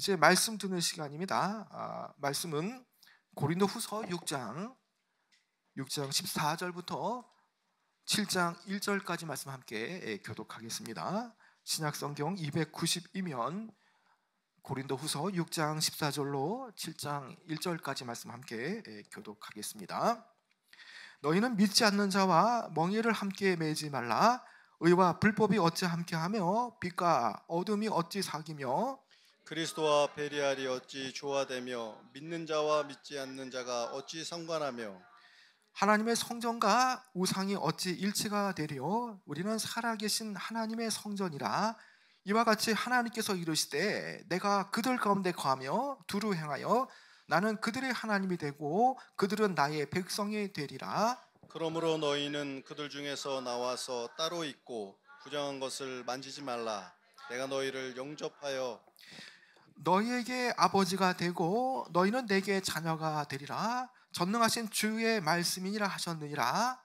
이제 말씀 듣는 시간입니다. 말씀은 고린도후서 6장 14절부터 7장 1절까지 말씀 함께 교독하겠습니다. 신약성경 292면 고린도후서 6장 14절로 7장 1절까지 말씀 함께 교독하겠습니다. 너희는 믿지 않는 자와 멍에를 함께 매지 말라. 의와 불법이 어찌 함께하며 빛과 어둠이 어찌 사귀며 그리스도와 베리알이 어찌 조화되며 믿는 자와 믿지 않는 자가 어찌 상관하며 하나님의 성전과 우상이 어찌 일치가 되리요. 우리는 살아계신 하나님의 성전이라. 이와 같이 하나님께서 이르시되 내가 그들 가운데 거하며 두루 행하여 나는 그들의 하나님이 되고 그들은 나의 백성이 되리라. 그러므로 너희는 그들 중에서 나와서 따로 있고 부정한 것을 만지지 말라. 내가 너희를 영접하여 너희에게 아버지가 되고 너희는 내게 자녀가 되리라. 전능하신 주의 말씀이니라 하셨느니라.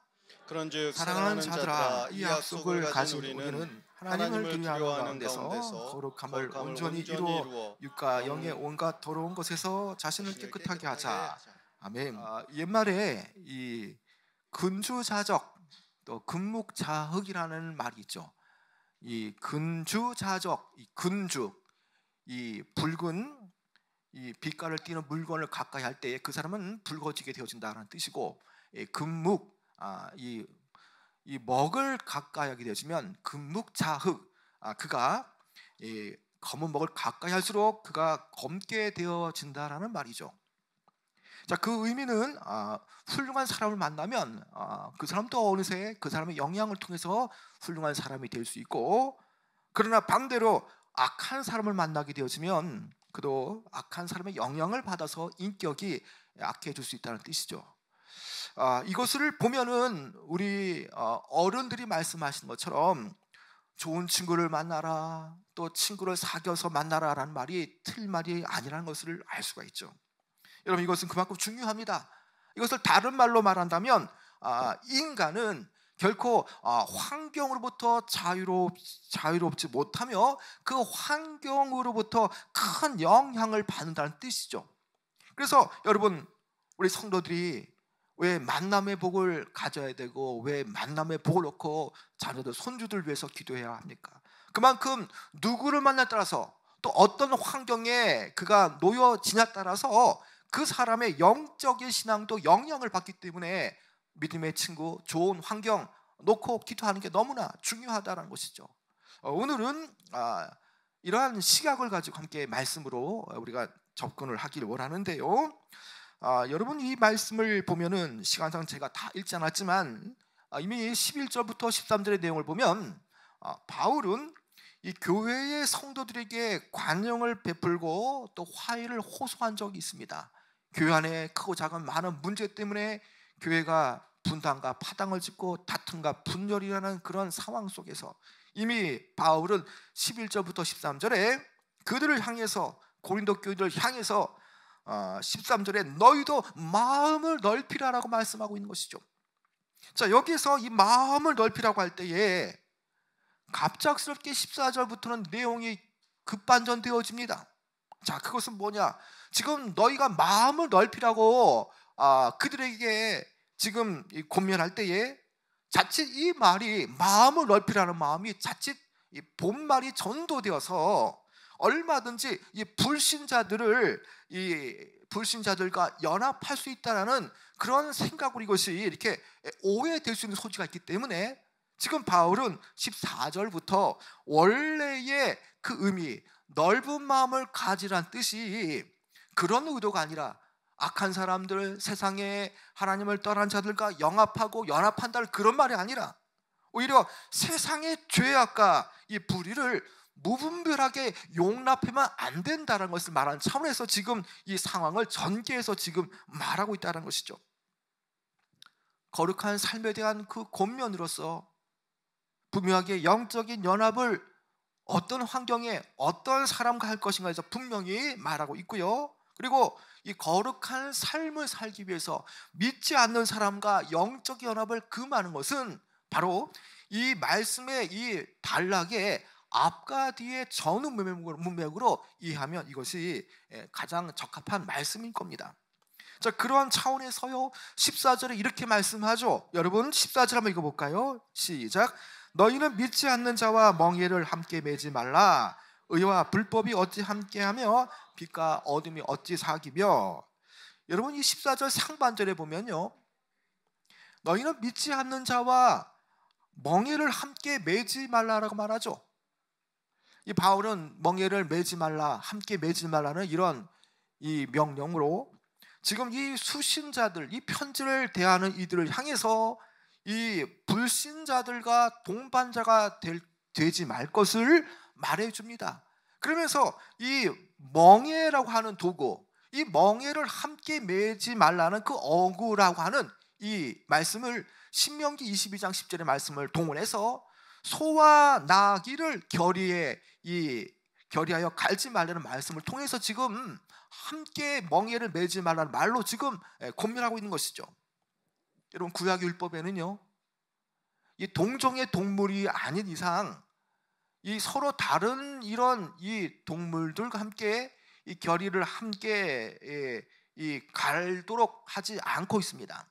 그런즉 사랑하는 자들아, 이 약속을 가진 우리는 하나님을 두려워하는 가운데서 거룩함을 온전히 이루어 육과 영의 온갖 더러운 것에서 자신을 깨끗하게 하자. 아멘. 옛말에 이 근주자적 또 금묵자흑이라는 말이 있죠. 이 근주자적, 이 근주, 이 붉은 이 빛깔을 띠는 물건을 가까이 할 때 그 사람은 붉어지게 되어진다는 뜻이고, 금묵, 이 먹을 가까이 하게 되어지면 금묵자흑, 그가 이 검은 먹을 가까이 할수록 그가 검게 되어진다라는 말이죠. 자, 그 의미는 훌륭한 사람을 만나면 그 사람도 어느새 그 사람의 영향을 통해서 훌륭한 사람이 될 수 있고, 그러나 반대로 악한 사람을 만나게 되어지면 그도 악한 사람의 영향을 받아서 인격이 악해질 수 있다는 뜻이죠. 이것을 보면은 우리 어른들이 말씀하신 것처럼 좋은 친구를 만나라, 또 친구를 사귀어서 만나라라는 말이 틀린 말이 아니라는 것을 알 수가 있죠. 여러분, 이것은 그만큼 중요합니다. 이것을 다른 말로 말한다면 인간은 결코 환경으로부터 자유롭지 못하며 그 환경으로부터 큰 영향을 받는다는 뜻이죠. 그래서 여러분, 우리 성도들이 왜 만남의 복을 가져야 되고 왜 만남의 복을 놓고 자녀들, 손주들 위해서 기도해야 합니까? 그만큼 누구를 만나에 따라서 또 어떤 환경에 그가 놓여지냐에 따라서 그 사람의 영적인 신앙도 영향을 받기 때문에 믿음의 친구, 좋은 환경 놓고 기도하는 게 너무나 중요하다는 것이죠. 오늘은 이러한 시각을 가지고 함께 말씀으로 우리가 접근을 하길 원하는데요. 여러분, 이 말씀을 보면은 시간상 제가 다 읽지 않았지만 이미 11절부터 13절의 내용을 보면 바울은 이 교회의 성도들에게 관용을 베풀고 또 화해를 호소한 적이 있습니다. 교회 안에 크고 작은 많은 문제 때문에 교회가 분당과 파당을 짓고 다툼과 분열이라는 그런 상황 속에서 이미 바울은 11절부터 13절에 그들을 향해서, 고린도 교인들을 향해서 13절에 너희도 마음을 넓히라라고 말씀하고 있는 것이죠. 자, 여기서 이 마음을 넓히라고 할 때에 갑작스럽게 14절부터는 내용이 급반전되어집니다. 자, 그것은 뭐냐? 지금 너희가 마음을 넓히라고 그들에게 지금 권면할 때에 자칫 이 말이, 마음을 넓히라는 마음이 자칫 이 본말이 전도되어서 얼마든지 이 불신자들과 연합할 수 있다라는 그런 생각으로 이것이 이렇게 오해될 수 있는 소지가 있기 때문에 지금 바울은 14절부터 원래의 그 의미, 넓은 마음을 가지란 뜻이 그런 의도가 아니라 악한 사람들, 세상에 하나님을 떠난 자들과 영합하고 연합한다는 그런 말이 아니라 오히려 세상의 죄악과 이 불의를 무분별하게 용납하면 안 된다는 것을 말하는 차원에서 지금 이 상황을 전개해서 지금 말하고 있다는 것이죠. 거룩한 삶에 대한 그 권면으로서 분명하게 영적인 연합을 어떤 환경에 어떤 사람과 할 것인가에서 분명히 말하고 있고요. 그리고 이 거룩한 삶을 살기 위해서 믿지 않는 사람과 영적 연합을 금하는 것은 바로 이 말씀의 이 단락에 앞과 뒤의 전후 문맥으로 이해하면 이것이 가장 적합한 말씀일 겁니다. 자, 그러한 차원에서요 14절에 이렇게 말씀하죠. 여러분 14절 한번 읽어볼까요? 시작. 너희는 믿지 않는 자와 멍에를 함께 매지 말라. 의와 불법이 어찌 함께하며 빛과 어둠이 어찌 사귀며. 여러분 이 14절 상반절에 보면요, 너희는 믿지 않는 자와 멍에를 함께 매지 말라라고 말하죠. 이 바울은 멍에를 매지 말라, 함께 매지 말라는 이런 이 명령으로 지금 이 수신자들, 이 편지를 대하는 이들을 향해서 이 불신자들과 동반자가 되지 말 것을 말해줍니다. 그러면서 이 멍에라고 하는 도구, 이 멍에를 함께 매지 말라는 그 어구라고 하는 이 말씀을 신명기 22장 10절의 말씀을 동원해서 소와 나귀를 결의하여 갈지 말라는 말씀을 통해서 지금 함께 멍에를 매지 말라는 말로 지금 권면하고 있는 것이죠. 여러분 구약 율법에는요, 이 동종의 동물이 아닌 이상 이 서로 다른 이런 이 동물들과 함께 이 결의를 함께 이 갈도록 하지 않고 있습니다.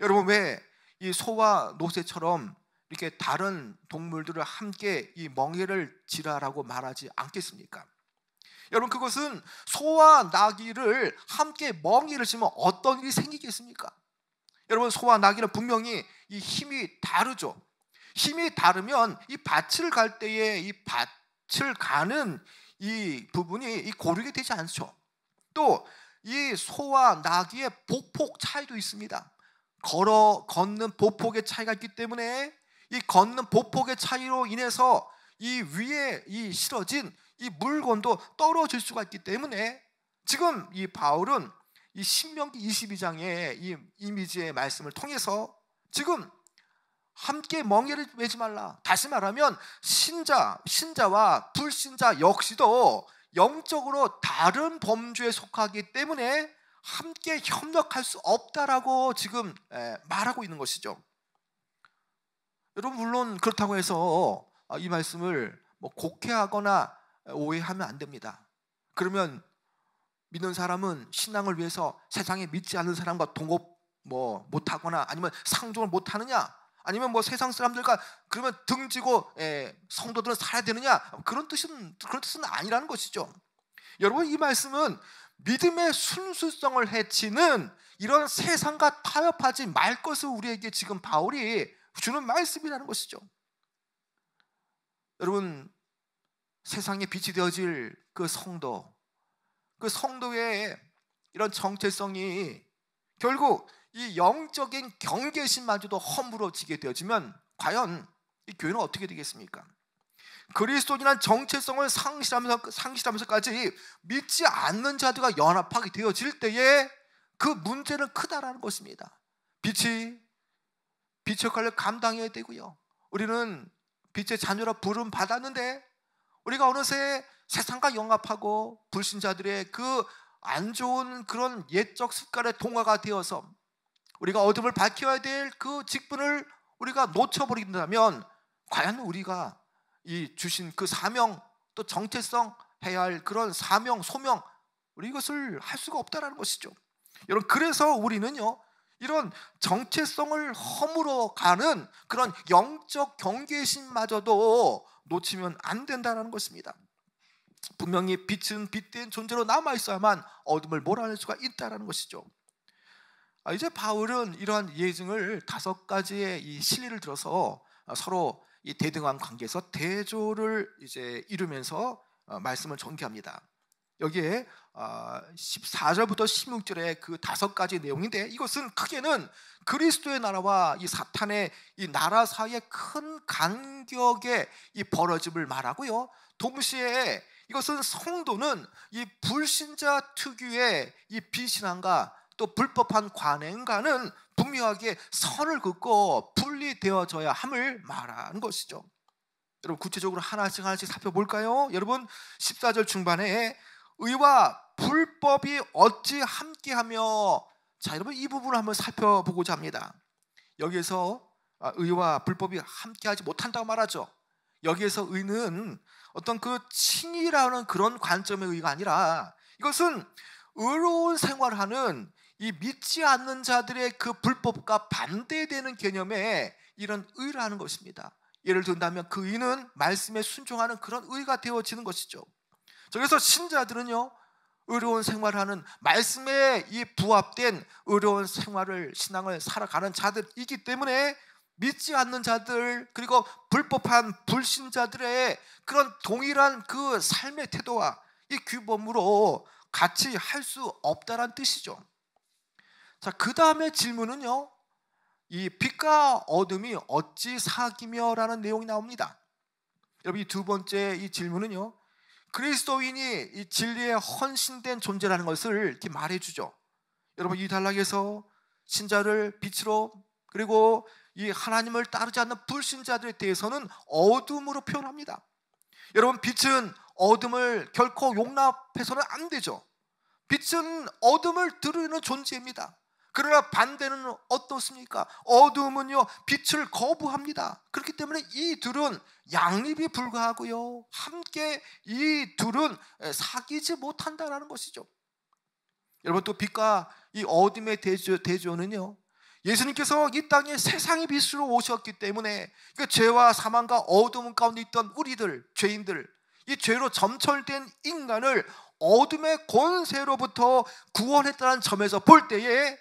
여러분 왜 이 소와 노새처럼 이렇게 다른 동물들을 함께 이 멍에를 지라라고 말하지 않겠습니까? 여러분 그것은 소와 나귀를 함께 멍에를 지면 어떤 일이 생기겠습니까? 여러분 소와 나귀는 분명히 이 힘이 다르죠. 힘이 다르면 이 밭을 갈 때에 이 밭을 가는 이 부분이 이 고르게 되지 않죠. 또 이 소와 나귀의 보폭 차이도 있습니다. 걷는 보폭의 차이가 있기 때문에 이 걷는 보폭의 차이로 인해서 이 위에 이 실어진 이 물건도 떨어질 수가 있기 때문에 지금 이 바울은 이 신명기 22장의 이 이미지의 말씀을 통해서 지금 함께 멍에를 매지 말라. 다시 말하면 신자와 불신자 역시도 영적으로 다른 범주에 속하기 때문에 함께 협력할 수 없다라고 지금 말하고 있는 것이죠. 여러분 물론 그렇다고 해서 이 말씀을 뭐 곡해하거나 오해하면 안 됩니다. 그러면 믿는 사람은 신앙을 위해서 세상에 믿지 않는 사람과 동업 못하거나 아니면 상종을 못하느냐, 아니면 뭐 세상 사람들과 그러면 등지고 성도들은 살아야 되느냐, 그런 뜻은 아니라는 것이죠. 여러분 이 말씀은 믿음의 순수성을 해치는 이런 세상과 타협하지 말 것을 우리에게 지금 바울이 주는 말씀이라는 것이죠. 여러분 세상에 빛이 되어질 그 성도의 이런 정체성이 결국 이 영적인 경계심마저도 허물어지게 되어지면 과연 이 교회는 어떻게 되겠습니까? 그리스도인한 정체성을 상실하면서까지 믿지 않는 자들과 연합하게 되어질 때에 그 문제는 크다라는 것입니다. 빛의 역할을 감당해야 되고요. 우리는 빛의 자녀라 부름 받았는데 우리가 어느새 세상과 영합하고 불신자들의 그 안 좋은 그런 옛적 습관에 동화가 되어서 우리가 어둠을 밝혀야 될 그 직분을 우리가 놓쳐버린다면 과연 우리가 이 주신 그 사명 또 정체성 해야 할 그런 사명 소명 우리 이것을 할 수가 없다라는 것이죠. 여러분 그래서 우리는요 이런 정체성을 허물어 가는 그런 영적 경계심마저도 놓치면 안 된다는 것입니다. 분명히 빛은 빛된 존재로 남아있어야만 어둠을 몰아낼 수가 있다는 것이죠. 이제 바울은 이러한 예증을 5가지의 이 실리를 들어서 서로 이 대등한 관계에서 대조를 이제 이루면서 말씀을 전개합니다. 여기에 14절부터 16절의 그 5가지 내용인데 이것은 크게는 그리스도의 나라와 이 사탄의 이 나라 사이의 큰 간격의 이 벌어짐을 말하고요. 동시에 이것은 성도는 이 불신자 특유의 이 비신앙과 또 불법한 관행과는 분명하게 선을 긋고 분리되어져야 함을 말하는 것이죠. 여러분 구체적으로 하나씩 살펴볼까요? 여러분 14절 중반에 의와 불법이 어찌 함께하며, 자 여러분 이 부분을 한번 살펴보고자 합니다. 여기에서 의와 불법이 함께하지 못한다고 말하죠. 여기에서 의는 어떤 그 칭의라는 그런 관점의 의가 아니라 이것은 의로운 생활하는 이 믿지 않는 자들의 그 불법과 반대되는 개념의 이런 의라는 것입니다. 예를 든다면 그 의는 말씀에 순종하는 그런 의가 되어지는 것이죠. 그래서 신자들은요, 의로운 생활하는 말씀에 이 부합된 의로운 생활을, 신앙을 살아가는 자들이기 때문에 믿지 않는 자들, 그리고 불법한 불신자들의 그런 동일한 그 삶의 태도와 이 규범으로 같이 할 수 없다는 뜻이죠. 자, 그 다음에 질문은요, 이 빛과 어둠이 어찌 사귀며 라는 내용이 나옵니다. 여러분, 이 두 번째 이 질문은요, 그리스도인이 이 진리에 헌신된 존재라는 것을 이렇게 말해주죠. 여러분, 이 단락에서 신자를 빛으로, 그리고 이 하나님을 따르지 않는 불신자들에 대해서는 어둠으로 표현합니다. 여러분, 빛은 어둠을 결코 용납해서는 안 되죠. 빛은 어둠을 드러내는 존재입니다. 그러나 반대는 어떻습니까? 어둠은요, 빛을 거부합니다. 그렇기 때문에 이 둘은 양립이 불가하고요, 함께 이 둘은 사귀지 못한다는 것이죠. 여러분, 또 빛과 이 어둠의 대조는요, 예수님께서 이 땅에 세상의 빛으로 오셨기 때문에 그 죄와 사망과 어둠 가운데 있던 우리들, 죄인들, 이 죄로 점철된 인간을 어둠의 권세로부터 구원했다는 점에서 볼 때에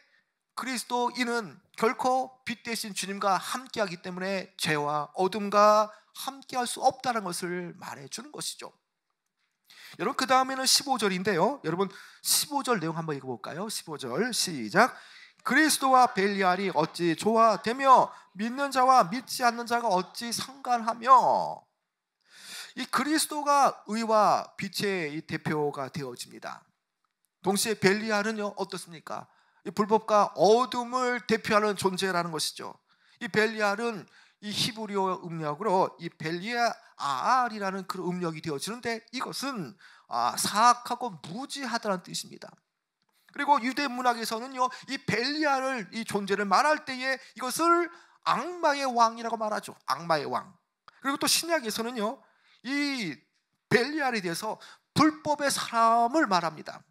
그리스도인은 결코 빛 대신 주님과 함께하기 때문에 죄와 어둠과 함께할 수 없다는 것을 말해주는 것이죠. 여러분, 그 다음에는 15절인데요 여러분, 15절 내용 한번 읽어볼까요? 15절 시작. 그리스도와 벨리알이 어찌 조화되며 믿는 자와 믿지 않는 자가 어찌 상관하며. 이 그리스도가 의와 빛의 이 대표가 되어집니다. 동시에 벨리알은요, 어떻습니까? 이 불법과 어둠을 대표하는 존재라는 것이죠. 이 벨리알은 이 히브리어 음력으로 이 벨리알이라는 그런 음력이 되어지는데 이것은 사악하고 무지하다는 뜻입니다. 그리고 유대 문학에서는요, 이 벨리알을, 이 존재를 말할 때에 이것을 악마의 왕이라고 말하죠. 악마의 왕. 그리고 또 신약에서는요, 이 벨리알에 대해서 불법의 사람을 말합니다.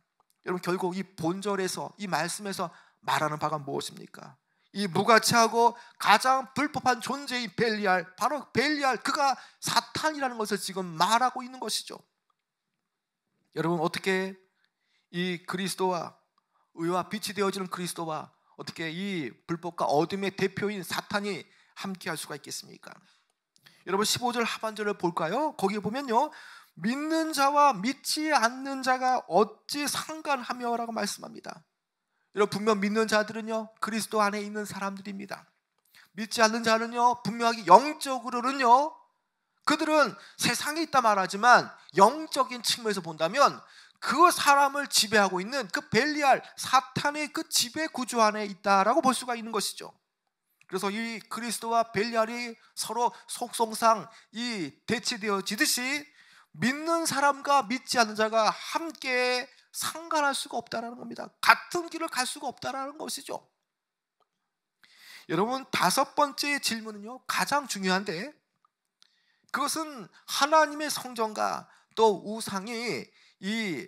여러분, 결국 이 본절에서, 이 말씀에서 말하는 바가 무엇입니까? 이 무가치하고 가장 불법한 존재인 벨리알, 바로 벨리알, 그가 사탄이라는 것을 지금 말하고 있는 것이죠. 여러분, 어떻게 이 그리스도와 의와 빛이 되어지는 그리스도와 어떻게 이 불법과 어둠의 대표인 사탄이 함께 할 수가 있겠습니까? 여러분, 15절 하반절을 볼까요? 거기에 보면요, 믿는 자와 믿지 않는 자가 어찌 상관하며 라고 말씀합니다. 여러분, 분명 믿는 자들은요, 그리스도 안에 있는 사람들입니다. 믿지 않는 자는요, 분명하게 영적으로는요, 그들은 세상에 있다 말하지만 영적인 측면에서 본다면 그 사람을 지배하고 있는 그 벨리알, 사탄의 그 지배 구조 안에 있다라고 볼 수가 있는 것이죠. 그래서 이 그리스도와 벨리알이 서로 속성상 이 대치되어지듯이 믿는 사람과 믿지 않는 자가 함께 상관할 수가 없다는 겁니다. 같은 길을 갈 수가 없다는 것이죠. 여러분, 다섯 번째 질문은요, 가장 중요한데 그것은 하나님의 성전과 또 우상이 이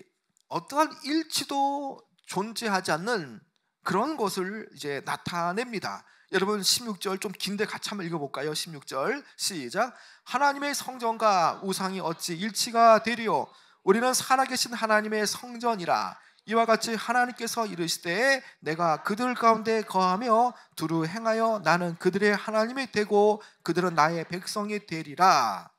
어떠한 일치도 존재하지 않는 그런 것을 이제 나타냅니다. 여러분, 16절 좀 긴데 같이 한번 읽어볼까요? 16절 시작. 하나님의 성전과 우상이 어찌 일치가 되리요? 우리는 살아계신 하나님의 성전이라. 이와 같이 하나님께서 이르시되 내가 그들 가운데 거하며 두루 행하여 나는 그들의 하나님이 되고 그들은 나의 백성이 되리라.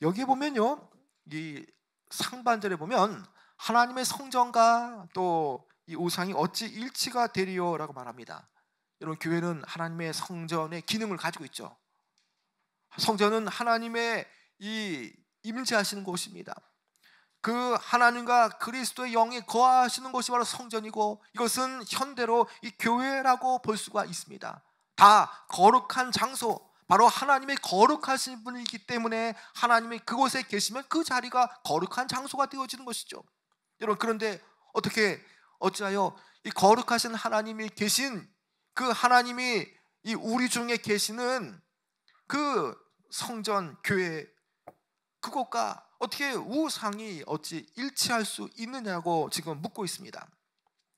여기 보면요, 이 상반절에 보면 하나님의 성전과 또 이 우상이 어찌 일치가 되리요라고 말합니다. 여러분, 교회는 하나님의 성전의 기능을 가지고 있죠. 성전은 하나님의 이 임재하시는 곳입니다. 그 하나님과 그리스도의 영이 거하시는 곳이 바로 성전이고, 이것은 현대로 이 교회라고 볼 수가 있습니다. 다 거룩한 장소, 바로 하나님의 거룩하신 분이기 때문에 하나님이 그곳에 계시면 그 자리가 거룩한 장소가 되어지는 것이죠. 여러분, 그런데 어찌하여 이 거룩하신 하나님이 계신 그 하나님이 이 우리 중에 계시는 그 성전, 교회, 그것과 어떻게 우상이 어찌 일치할 수 있느냐고 지금 묻고 있습니다.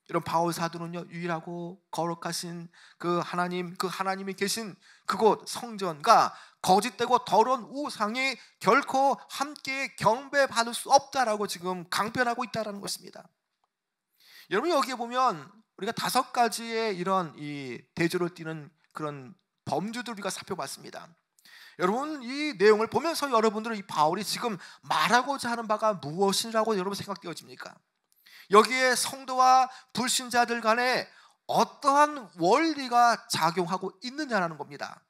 이런 바울 사도는요, 유일하고 거룩하신 그 하나님, 그 하나님이 계신 그곳 성전과 거짓되고 더러운 우상이 결코 함께 경배받을 수 없다라고 지금 강변하고 있다라는 것입니다. 여러분, 여기에 보면 우리가 5가지의 이런 이 대조를 띠는 그런 범주들 우리가 살펴봤습니다. 여러분, 이 내용을 보면서 여러분들은 이 바울이 지금 말하고자 하는 바가 무엇이라고 여러분 생각되어집니까? 여기에 성도와 불신자들 간에 어떠한 원리가 작용하고 있느냐라는 겁니다.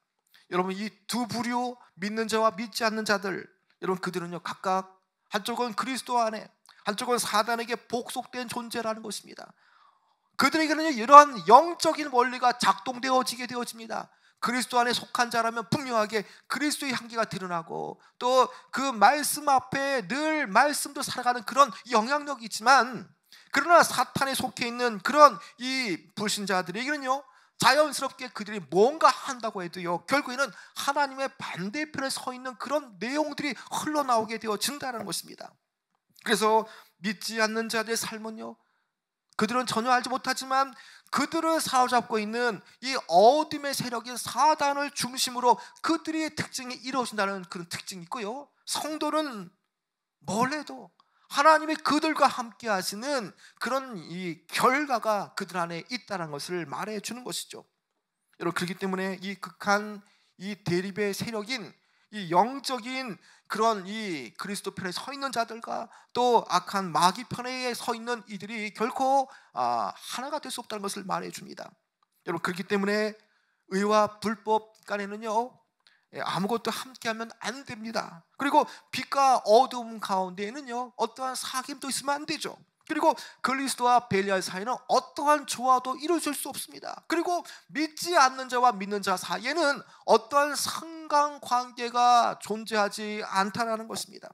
여러분, 이 두 부류, 믿는 자와 믿지 않는 자들, 여러분 그들은요 각각 한쪽은 그리스도 안에, 한쪽은 사단에게 복속된 존재라는 것입니다. 그들에게는 이러한 영적인 원리가 작동되어지게 되어집니다. 그리스도 안에 속한 자라면 분명하게 그리스도의 향기가 드러나고, 또 그 말씀 앞에 늘 말씀도 살아가는 그런 영향력이 있지만, 그러나 사탄에 속해 있는 그런 이 불신자들에게는요 자연스럽게 그들이 뭔가 한다고 해도요 결국에는 하나님의 반대편에 서 있는 그런 내용들이 흘러나오게 되어진다는 것입니다. 그래서 믿지 않는 자들의 삶은요, 그들은 전혀 알지 못하지만 그들을 사로잡고 있는 이 어둠의 세력인 사단을 중심으로 그들의 특징이 이루어진다는 그런 특징이 있고요, 성도는 뭘 해도 하나님이 그들과 함께 하시는 그런 이 결과가 그들 안에 있다는 것을 말해 주는 것이죠. 여러분, 그렇기 때문에 이 극한 이 대립의 세력인 이 영적인 그런 이 그리스도 편에 서 있는 자들과 또 악한 마귀 편에 서 있는 이들이 결코 하나가 될 수 없다는 것을 말해 줍니다. 여러분, 그렇기 때문에 의와 불법 간에는요 아무것도 함께하면 안 됩니다. 그리고 빛과 어두움 가운데에는요 어떠한 사귐도 있으면 안 되죠. 그리고 그리스도와 벨리알 사이는 어떠한 조화도 이루어질 수 없습니다. 그리고 믿지 않는 자와 믿는 자 사이에는 어떠한 상관관계가 존재하지 않다라는 것입니다.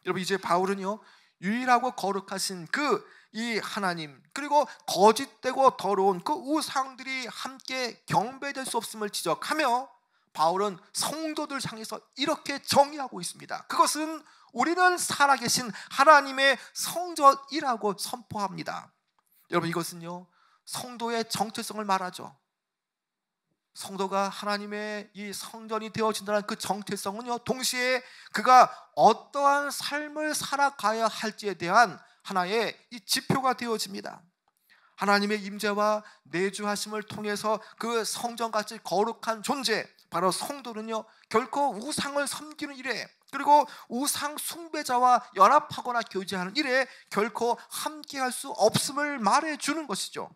여러분, 이제 바울은요 유일하고 거룩하신 그 이 하나님, 그리고 거짓되고 더러운 그 우상들이 함께 경배될 수 없음을 지적하며 바울은 성도들 향해서 이렇게 정의하고 있습니다. 그것은 우리는 살아계신 하나님의 성전이라고 선포합니다. 여러분, 이것은요 성도의 정체성을 말하죠. 성도가 하나님의 이 성전이 되어진다는 그 정체성은요 동시에 그가 어떠한 삶을 살아가야 할지에 대한 하나의 이 지표가 되어집니다. 하나님의 임재와 내주하심을 통해서 그 성전같이 거룩한 존재, 바로 성도는요 결코 우상을 섬기는 일에, 그리고 우상 숭배자와 연합하거나 교제하는 일에 결코 함께할 수 없음을 말해주는 것이죠.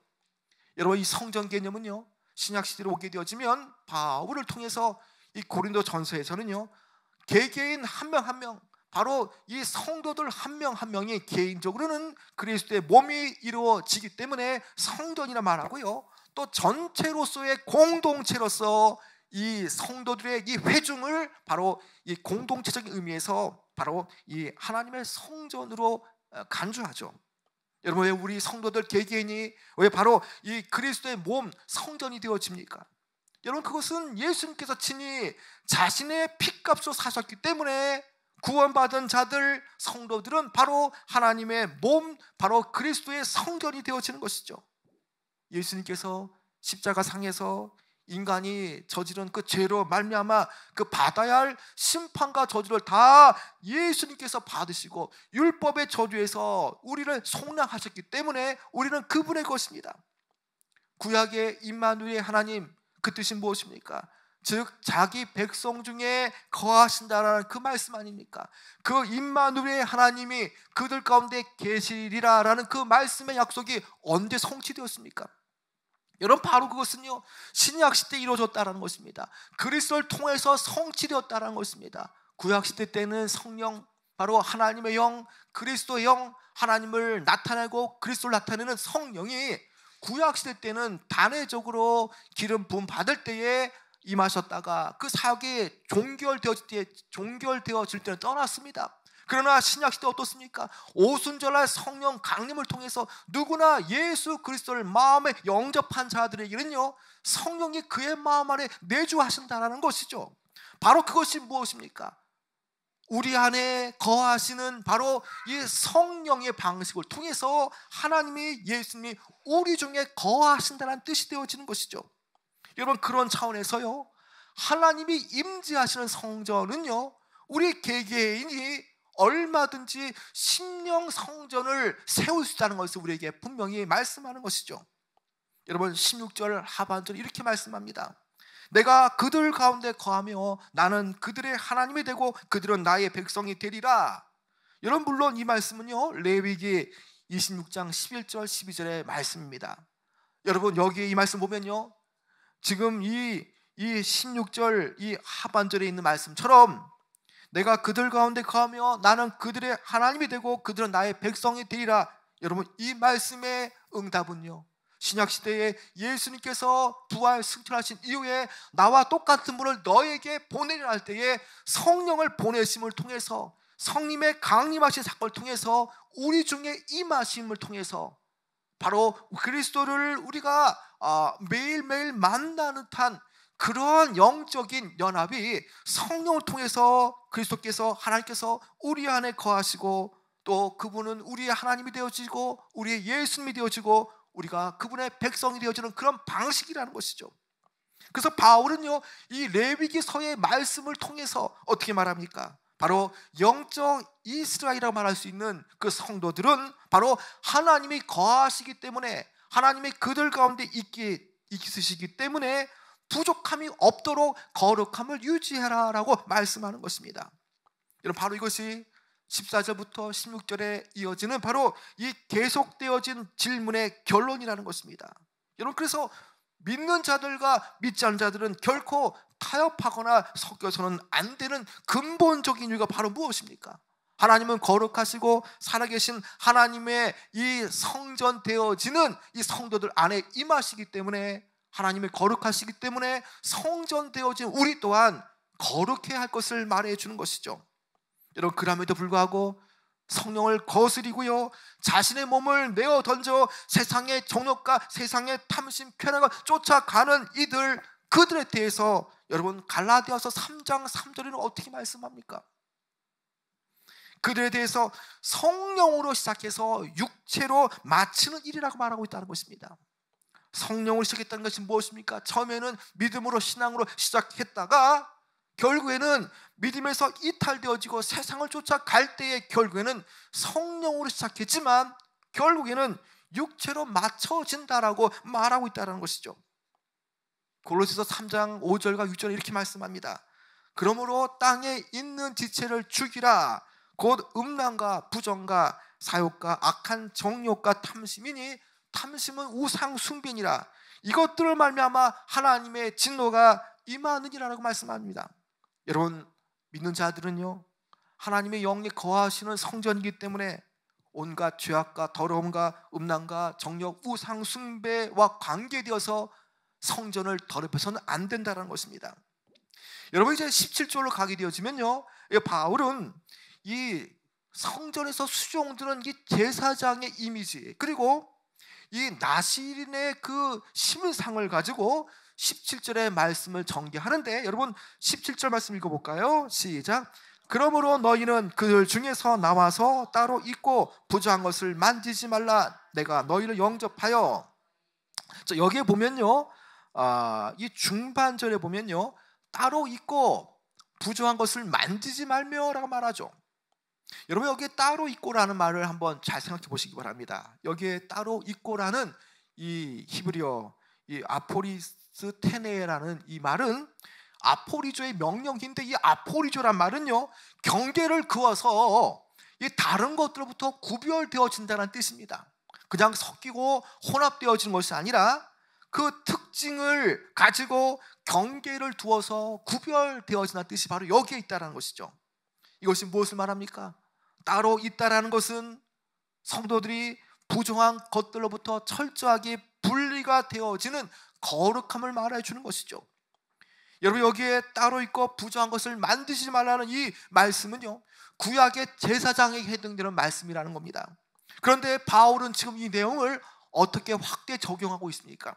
여러분, 이 성전 개념은요 신약시대로 오게 되어지면 바울을 통해서 이 고린도 전서에서는요 개개인 한 명 한 명, 바로 이 성도들 한 명 한 명이 개인적으로는 그리스도의 몸이 이루어지기 때문에 성전이라 말하고요, 또 전체로서의 공동체로서 이 성도들의 이 회중을 바로 이 공동체적인 의미에서 바로 이 하나님의 성전으로 간주하죠. 여러분, 왜 우리 성도들 개개인이 왜 바로 이 그리스도의 몸 성전이 되어집니까? 여러분, 그것은 예수님께서 친히 자신의 피값으로 사셨기 때문에 구원받은 자들, 성도들은 바로 하나님의 몸, 바로 그리스도의 성전이 되어지는 것이죠. 예수님께서 십자가상에서 인간이 저지른 그 죄로 말미암아 그 받아야 할 심판과 저주를 다 예수님께서 받으시고 율법의 저주에서 우리를 속량하셨기 때문에 우리는 그분의 것입니다. 구약의 임마누엘의 하나님, 그 뜻이 무엇입니까? 즉 자기 백성 중에 거하신다라는 그 말씀 아닙니까? 그 임마누엘의 하나님이 그들 가운데 계시리라라는 그 말씀의 약속이 언제 성취되었습니까? 여러분, 바로 그것은요 신약시대 때 이루어졌다는 것입니다. 그리스도를 통해서 성취되었다는 것입니다. 구약시대 때는 성령, 바로 하나님의 영, 그리스도의 영, 하나님을 나타내고 그리스도를 나타내는 성령이 구약시대 때는 단회적으로 기름 부음 받을 때에 임하셨다가 그 사역이 종결되어질 때는 떠났습니다. 그러나 신약시대 어떻습니까? 오순절날 성령 강림을 통해서 누구나 예수 그리스도를 마음에 영접한 자들에게는요 성령이 그의 마음 안에 내주하신다는 것이죠. 바로 그것이 무엇입니까? 우리 안에 거하시는 바로 이 성령의 방식을 통해서 하나님이, 예수님이 우리 중에 거하신다는 뜻이 되어지는 것이죠. 여러분, 그런 차원에서요, 하나님이 임재하시는 성전은요, 우리 개개인이 얼마든지 심령 성전을 세울 수 있다는 것을 우리에게 분명히 말씀하는 것이죠. 여러분, 16절 하반절에 이렇게 말씀합니다. 내가 그들 가운데 거하며 나는 그들의 하나님이 되고 그들은 나의 백성이 되리라. 여러분, 물론 이 말씀은요, 레위기 26장 11절 12절의 말씀입니다. 여러분, 여기 이 말씀 보면요, 지금 이 16절 이 하반절에 있는 말씀처럼 내가 그들 가운데 거하며 나는 그들의 하나님이 되고 그들은 나의 백성이 되리라. 여러분, 이 말씀의 응답은요, 신약시대에 예수님께서 부활 승천하신 이후에 나와 똑같은 분을 너에게 보내려 할 때에 성령을 보내심을 통해서, 성님의 강림하신 사건을 통해서, 우리 중에 임하심을 통해서 바로 그리스도를 우리가 매일매일 만나는 듯한 그러한 영적인 연합이 성령을 통해서 그리스도께서, 하나님께서 우리 안에 거하시고, 또 그분은 우리의 하나님이 되어지고 우리의 예수님이 되어지고 우리가 그분의 백성이 되어지는 그런 방식이라는 것이죠. 그래서 바울은요, 이 레위기서의 말씀을 통해서 어떻게 말합니까? 바로 영적 이스라엘이라고 말할 수 있는 그 성도들은 바로 하나님이 거하시기 때문에, 하나님이 그들 가운데 있으시기 때문에 부족함이 없도록 거룩함을 유지하라라고 말씀하는 것입니다. 여러분, 바로 이것이 14절부터 16절에 이어지는 바로 이 계속되어진 질문의 결론이라는 것입니다. 여러분, 그래서 믿는 자들과 믿지 않는 자들은 결코 타협하거나 섞여서는 안 되는 근본적인 이유가 바로 무엇입니까? 하나님은 거룩하시고 살아계신 하나님의 이 성전 되어지는 이 성도들 안에 임하시기 때문에, 하나님이 거룩하시기 때문에 성전 되어진 우리 또한 거룩해야 할 것을 말해주는 것이죠. 여러분, 그럼에도 불구하고 성령을 거스리고요, 자신의 몸을 내어 던져 세상의 정욕과 세상의 탐심, 쾌락을 쫓아가는 그들에 대해서 여러분, 갈라디아서 3장 3절에는 어떻게 말씀합니까? 그들에 대해서 성령으로 시작해서 육체로 마치는 일이라고 말하고 있다는 것입니다. 성령으로 시작했다는 것이 무엇입니까? 처음에는 믿음으로, 신앙으로 시작했다가 결국에는 믿음에서 이탈되어지고 세상을 쫓아갈 때에 결국에는 성령으로 시작했지만 결국에는 육체로 맞춰진다라고 말하고 있다는 것이죠. 골로새서 3장 5절과 6절에 이렇게 말씀합니다. 그러므로 땅에 있는 지체를 죽이라. 곧 음란과 부정과 사욕과 악한 정욕과 탐심이니 탐심은 우상 숭배니라. 이것들을 말미암아 하나님의 진노가 임하느니라라고 말씀합니다. 여러분, 믿는 자들은요, 하나님의 영에 거하시는 성전이기 때문에 온갖 죄악과 더러움과 음란과 정욕, 우상 숭배와 관계되어서 성전을 더럽혀서는 안 된다는 것입니다. 여러분, 이제 17절로 가게 되어지면요, 바울은 이 성전에서 수종드는 이 제사장의 이미지, 그리고 이 나실인의 그 심상을 가지고 17절의 말씀을 전개하는데, 여러분 17절 말씀 읽어볼까요? 시작. 그러므로 너희는 그들 중에서 나와서 따로 있고 부정한 것을 만지지 말라. 내가 너희를 영접하여. 여기에 보면요, 이 중반절에 보면요, 따로 있고 부정한 것을 만지지 말며라고 말하죠. 여러분, 여기에 따로 있고라는 말을 한번 잘 생각해 보시기 바랍니다. 여기에 따로 있고라는 이 히브리어 이 아포리스테네라는 이 말은 아포리조의 명령인데, 이 아포리조란 말은요, 경계를 그어서 이 다른 것들로부터 구별되어진다는 뜻입니다. 그냥 섞이고 혼합되어지는 것이 아니라 그 특징을 가지고 경계를 두어서 구별되어진다는 뜻이 바로 여기에 있다는 것이죠. 이것이 무엇을 말합니까? 따로 있다라는 것은 성도들이 부정한 것들로부터 철저하게 분리가 되어지는 거룩함을 말해 주는 것이죠. 여러분, 여기에 따로 있고 부정한 것을 만드시지 말라는 이 말씀은요, 구약의 제사장에게 해당되는 말씀이라는 겁니다. 그런데 바울은 지금 이 내용을 어떻게 확대 적용하고 있습니까?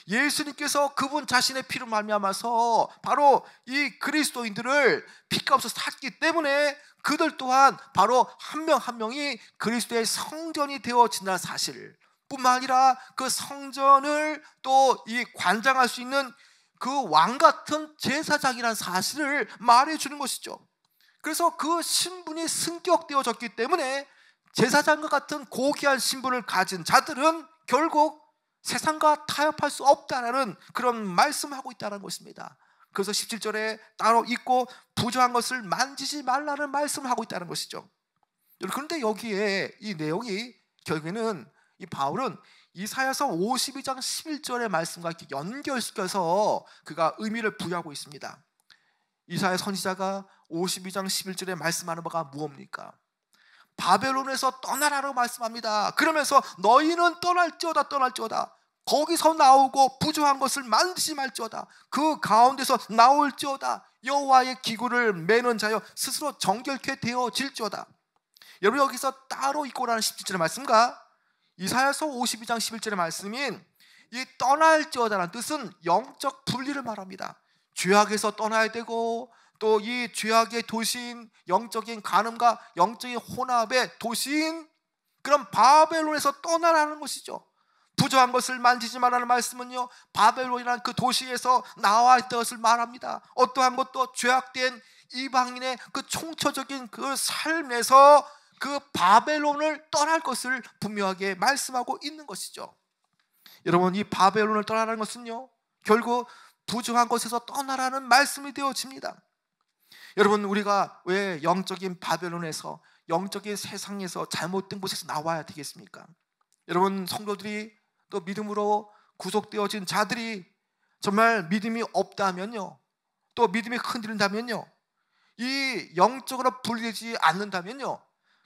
예수님께서 그분 자신의 피로 말미암아서 바로 이 그리스도인들을 피값으로 샀기 때문에 그들 또한 바로 한 명 한 명이 그리스도의 성전이 되어진다는 사실 뿐만 아니라 그 성전을 또 이 관장할 수 있는 그 왕 같은 제사장이라는 사실을 말해주는 것이죠. 그래서 그 신분이 승격되어졌기 때문에 제사장과 같은 고귀한 신분을 가진 자들은 결국 세상과 타협할 수 없다라는 그런 말씀하고 있다는 것입니다. 그래서 17절에 따로 있고 부정한 것을 만지지 말라는 말씀을 하고 있다는 것이죠. 그런데 여기에 이 내용이 결국에는 이 바울은 이사야서 52장 11절의 말씀과 이렇게 연결시켜서 그가 의미를 부여하고 있습니다. 이사야 선지자가 52장 11절에 말씀하는 바가 무엇입니까? 바벨론에서 떠나라고 말씀합니다. 그러면서 너희는 떠날지어다 떠날지어다. 거기서 나오고 부조한 것을 만지지 말지어다. 그 가운데서 나올지어다. 여호와의 기구를 매는 자여 스스로 정결케 되어질지어다. 여러분 여기서 따로 있고라는 17절의 말씀과 이사야서 52장 11절의 말씀인 이 떠날지어다라는 뜻은 영적 분리를 말합니다. 죄악에서 떠나야 되고 또 이 죄악의 도시인 영적인 간음과 영적인 혼합의 도시인 그런 바벨론에서 떠나라는 것이죠. 부정한 것을 만지지 말라는 말씀은요, 바벨론이라는 그 도시에서 나와 있던 것을 말합니다. 어떠한 것도 죄악된 이방인의 그 총체적인 그 삶에서 그 바벨론을 떠날 것을 분명하게 말씀하고 있는 것이죠. 여러분, 이 바벨론을 떠나라는 것은요, 결국 부정한 것에서 떠나라는 말씀이 되어집니다. 여러분, 우리가 왜 영적인 바벨론에서, 영적인 세상에서, 잘못된 곳에서 나와야 되겠습니까? 여러분, 성도들이 또 믿음으로 구속되어진 자들이 정말 믿음이 없다면요, 또 믿음이 흔들린다면요, 이 영적으로 분리되지 않는다면요,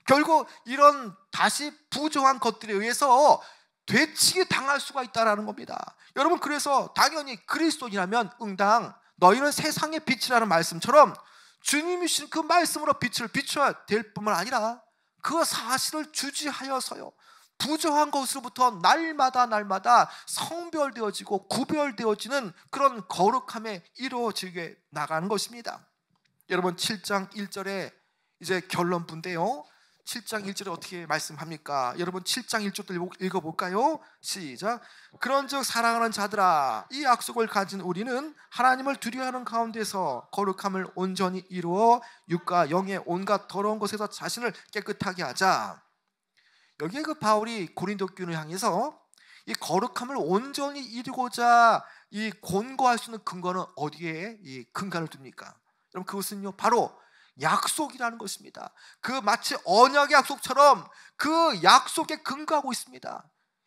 결국 이런 다시 부정한 것들에 의해서 되치게 당할 수가 있다는 겁니다. 여러분, 그래서 당연히 그리스도인이라면 응당 너희는 세상의 빛이라는 말씀처럼 주님이 주신 그 말씀으로 빛을 비춰야 될 뿐만 아니라 그 사실을 주지하여서요, 부정한 것으로부터 날마다 성별되어지고 구별되어지는 그런 거룩함에 이루어지게 나가는 것입니다. 여러분, 7장 1절에 이제 결론부인데요, 7장 1절에 어떻게 말씀합니까? 여러분, 7장 1절도 읽어볼까요? 시작. 그런즉 사랑하는 자들아, 이 약속을 가진 우리는 하나님을 두려워하는 가운데서 거룩함을 온전히 이루어 육과 영의 온갖 더러운 것에서 자신을 깨끗하게 하자. 여기에 그 바울이 고린도 교인을 향해서 이 거룩함을 온전히 이루고자 이 권고할 수 있는 근거는 어디에 이 근간을 둡니까? 여러분, 그것은요, 바로 약속이라는 것입니다. 그 마치 언약의 약속처럼 그 약속에 근거하고 있습니다.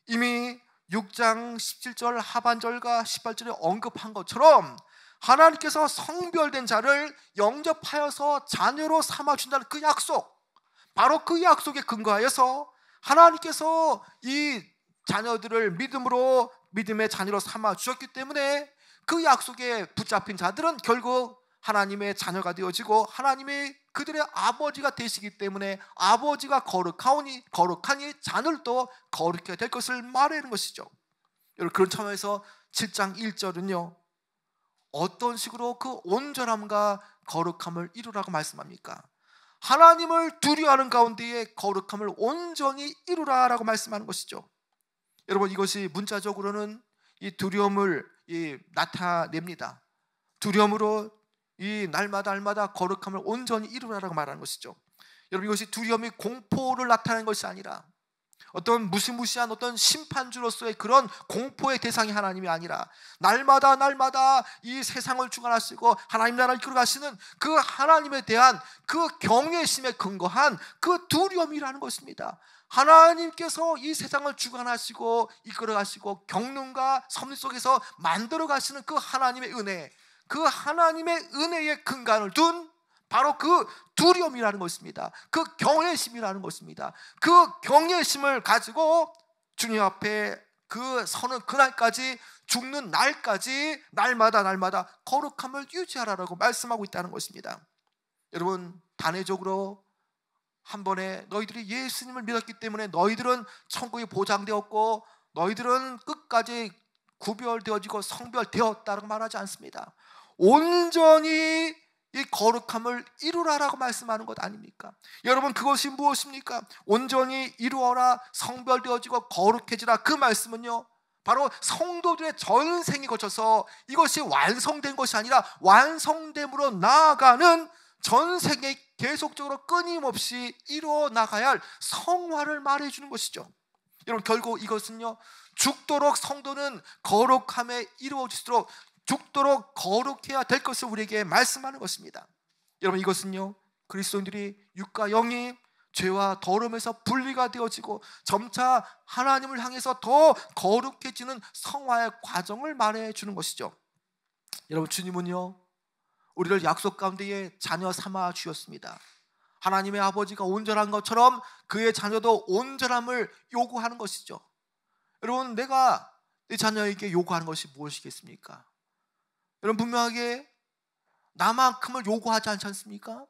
이미 6장 17절 하반절과 18절에 언급한 것처럼 하나님께서 성별된 자를 영접하여서 자녀로 삼아준다는 그 약속, 바로 그 약속에 근거하여서 하나님께서 이 자녀들을 믿음으로 믿음의 자녀로 삼아주셨기 때문에 그 약속에 붙잡힌 자들은 결국 하나님의 자녀가 되어지고 하나님의 그들의 아버지가 되시기 때문에 아버지가 거룩하니 자녀도 거룩하게 될 것을 말하는 것이죠. 여러분, 그런 차원에서 7장 1절은요, 어떤 식으로 그 온전함과 거룩함을 이루라고 말씀합니까? 하나님을 두려워하는 가운데에 거룩함을 온전히 이루라라고 말씀하는 것이죠. 여러분, 이것이 문자적으로는 이 두려움을 나타냅니다. 두려움으로 이 날마다 거룩함을 온전히 이루라라고 말하는 것이죠. 여러분, 이것이 두려움이 공포를 나타내는 것이 아니라 어떤 무시무시한 어떤 심판주로서의 그런 공포의 대상이 하나님이 아니라 날마다 이 세상을 주관하시고 하나님 나라를 이끌어가시는 그 하나님에 대한 그 경외심에 근거한 그 두려움이라는 것입니다. 하나님께서 이 세상을 주관하시고 이끌어가시고 경륜과 섭리 속에서 만들어가시는 그 하나님의 은혜, 그 하나님의 은혜의 근간을 둔 바로 그 두려움이라는 것입니다. 그 경외심이라는 것입니다. 그 경외심을 가지고 주님 앞에 그 서는 그날까지, 죽는 날까지 날마다 거룩함을 유지하라고 말씀하고 있다는 것입니다. 여러분, 단회적으로 한 번에 너희들이 예수님을 믿었기 때문에 너희들은 천국이 보장되었고 너희들은 끝까지 구별되어지고 성별되었다라고 말하지 않습니다. 온전히 이 거룩함을 이루라라고 말씀하는 것 아닙니까? 여러분, 그것이 무엇입니까? 온전히 이루어라, 성별되어지고 거룩해지라. 그 말씀은요, 바로 성도들의 전생에 거쳐서 이것이 완성된 것이 아니라 완성됨으로 나아가는 전생에 계속적으로 끊임없이 이루어 나가야 할 성화를 말해주는 것이죠. 여러분, 결국 이것은요, 죽도록 성도는 거룩함에 이루어질수록 죽도록 거룩해야 될 것을 우리에게 말씀하는 것입니다. 여러분, 이것은요, 그리스도인들이 육과 영이 죄와 더러움에서 분리가 되어지고 점차 하나님을 향해서 더 거룩해지는 성화의 과정을 말해주는 것이죠. 여러분, 주님은요, 우리를 약속 가운데에 자녀 삼아 주셨습니다. 하나님의 아버지가 온전한 것처럼 그의 자녀도 온전함을 요구하는 것이죠. 여러분, 내가 내 자녀에게 요구하는 것이 무엇이겠습니까? 여러분, 분명하게 나만큼을 요구하지 않지 않습니까?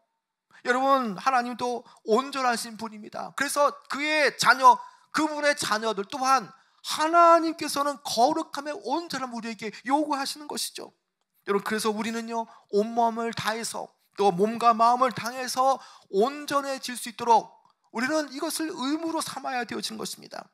여러분, 하나님도 온전하신 분입니다. 그래서 그의 자녀, 그분의 자녀들 또한 하나님께서는 거룩함의 온전함을 우리에게 요구하시는 것이죠. 여러분, 그래서 우리는요, 온몸을 다해서 또 몸과 마음을 다해서 온전해질 수 있도록 우리는 이것을 의무로 삼아야 되어지는 것입니다.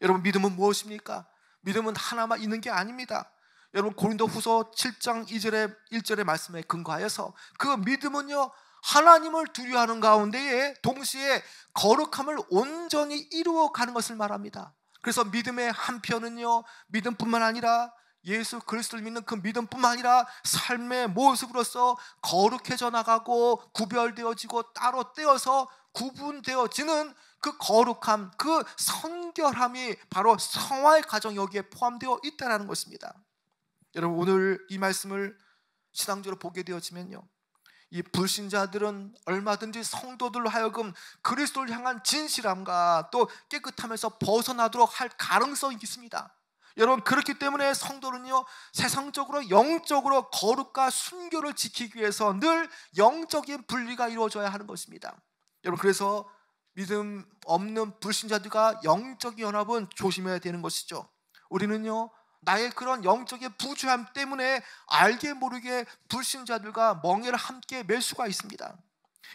여러분, 믿음은 무엇입니까? 믿음은 하나만 있는 게 아닙니다. 여러분, 고린도후서 7장 1절의 말씀에 근거하여서 그 믿음은요, 하나님을 두려워하는 가운데에 동시에 거룩함을 온전히 이루어가는 것을 말합니다. 그래서 믿음의 한편은요, 믿음뿐만 아니라 예수 그리스도를 믿는 그 믿음뿐만 아니라 삶의 모습으로서 거룩해져 나가고 구별되어지고 따로 떼어서 구분되어지는 그 거룩함, 그 성결함이 바로 성화의 과정, 여기에 포함되어 있다는 것입니다. 여러분, 오늘 이 말씀을 신앙적으로 보게 되어지면요, 이 불신자들은 얼마든지 성도들로 하여금 그리스도를 향한 진실함과 또 깨끗함에서 벗어나도록 할 가능성이 있습니다. 여러분, 그렇기 때문에 성도는요, 세상적으로 영적으로 거룩과 순교를 지키기 위해서 늘 영적인 분리가 이루어져야 하는 것입니다. 여러분, 그래서 믿음 없는 불신자들과 영적인 연합은 조심해야 되는 것이죠. 우리는요, 나의 그런 영적인 부주함 때문에 알게 모르게 불신자들과 멍에를 함께 맬 수가 있습니다.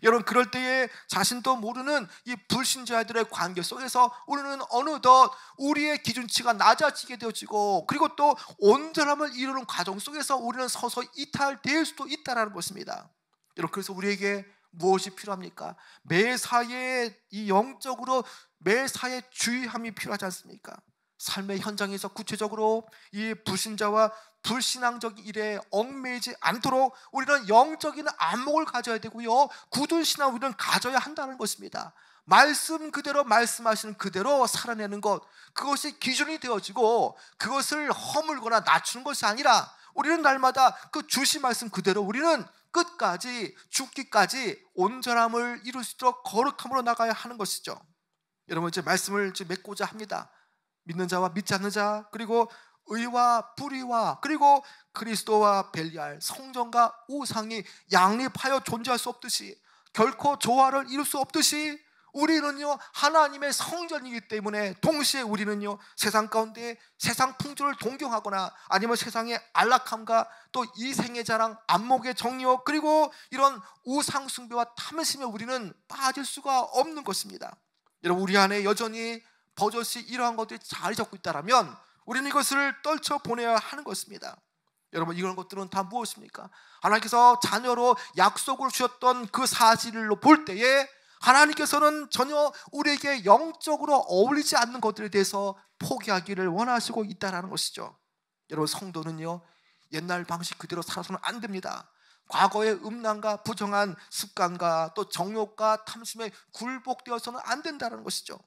여러분, 그럴 때에 자신도 모르는 이 불신자들의 관계 속에서 우리는 어느덧 우리의 기준치가 낮아지게 되어지고, 그리고 또 온전함을 이루는 과정 속에서 우리는 서서히 이탈될 수도 있다는 것입니다. 여러분, 그래서 우리에게 무엇이 필요합니까? 매사에 이 영적으로 매사에 주의함이 필요하지 않습니까? 삶의 현장에서 구체적으로 이 불신자와 불신앙적인 일에 얽매이지 않도록 우리는 영적인 안목을 가져야 되고요, 굳은 신앙을 우리는 가져야 한다는 것입니다. 말씀 그대로 말씀하시는 그대로 살아내는 것, 그것이 기준이 되어지고 그것을 허물거나 낮추는 것이 아니라 우리는 날마다 그 주신 말씀 그대로 우리는 끝까지 죽기까지 온전함을 이룰 수 있도록 거룩함으로 나가야 하는 것이죠. 여러분, 이제 말씀을 맺고자 합니다. 믿는 자와 믿지 않는 자, 그리고 의와 불의와, 그리고 그리스도와 벨리알, 성전과 우상이 양립하여 존재할 수 없듯이, 결코 조화를 이룰 수 없듯이 우리는요, 하나님의 성전이기 때문에 동시에 우리는요, 세상 가운데 세상 풍조를 동경하거나 아니면 세상의 안락함과 또 이생의 자랑, 안목의 정욕, 그리고 이런 우상 숭배와 탐심에 우리는 빠질 수가 없는 것입니다. 여러분, 우리 안에 여전히 버젓이 이러한 것들이 자리 잡고 있다면 우리는 이것을 떨쳐보내야 하는 것입니다. 여러분, 이런 것들은 다 무엇입니까? 하나님께서 자녀로 약속을 주셨던 그 사실로 볼 때에 하나님께서는 전혀 우리에게 영적으로 어울리지 않는 것들에 대해서 포기하기를 원하시고 있다는 것이죠. 여러분, 성도는요, 옛날 방식 그대로 살아서는 안 됩니다. 과거의 음란과 부정한 습관과 또 정욕과 탐심에 굴복되어서는 안 된다는 것이죠.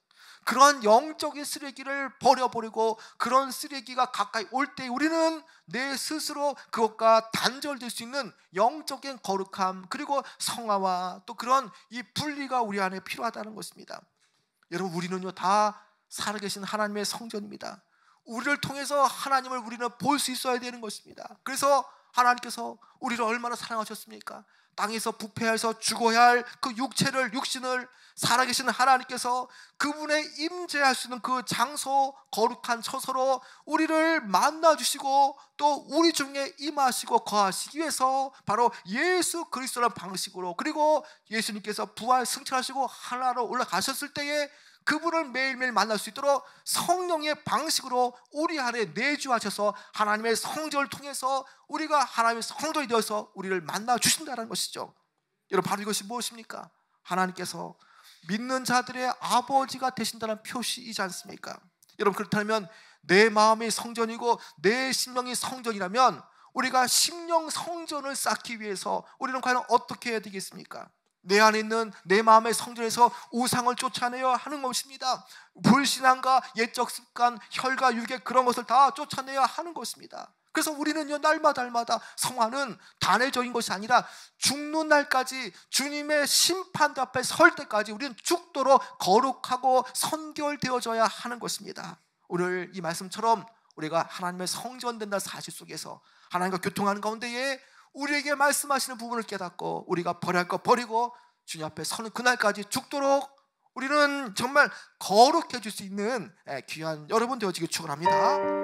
그런 영적인 쓰레기를 버려버리고 그런 쓰레기가 가까이 올 때 우리는 내 스스로 그것과 단절될 수 있는 영적인 거룩함, 그리고 성화와 또 그런 이 분리가 우리 안에 필요하다는 것입니다. 여러분, 우리는요, 다 살아계신 하나님의 성전입니다. 우리를 통해서 하나님을 우리는 볼 수 있어야 되는 것입니다. 그래서 하나님께서 우리를 얼마나 사랑하셨습니까? 땅에서 부패해서 죽어야 할 그 육신을 살아계신 하나님께서 그분의 임재할 수 있는 그 장소, 거룩한 처소로 우리를 만나주시고 또 우리 중에 임하시고 거하시기 위해서 바로 예수 그리스도라는 방식으로, 그리고 예수님께서 부활 승천하시고 하나로 올라가셨을 때에 그분을 매일매일 만날 수 있도록 성령의 방식으로 우리 안에 내주하셔서 하나님의 성전을 통해서 우리가 하나님의 성전이 되어서 우리를 만나 주신다는 것이죠. 여러분, 바로 이것이 무엇입니까? 하나님께서 믿는 자들의 아버지가 되신다는 표시이지 않습니까? 여러분, 그렇다면 내 마음이 성전이고 내 심령이 성전이라면 우리가 심령 성전을 쌓기 위해서 우리는 과연 어떻게 해야 되겠습니까? 내 안에 있는 내 마음의 성전에서 우상을 쫓아내야 하는 것입니다. 불신앙과 옛적 습관, 혈과 육의 그런 것을 다 쫓아내야 하는 것입니다. 그래서 우리는요, 날마다 성화는 단회적인 것이 아니라 죽는 날까지, 주님의 심판 앞에 설 때까지 우리는 죽도록 거룩하고 선결되어져야 하는 것입니다. 오늘 이 말씀처럼 우리가 하나님의 성전 된다는 사실 속에서 하나님과 교통하는 가운데에 우리에게 말씀하시는 부분을 깨닫고 우리가 버려야 할 거 버리고 주님 앞에 서는 그날까지 죽도록 우리는 정말 거룩해질 수 있는 귀한 여러분 되어지길 축원합니다.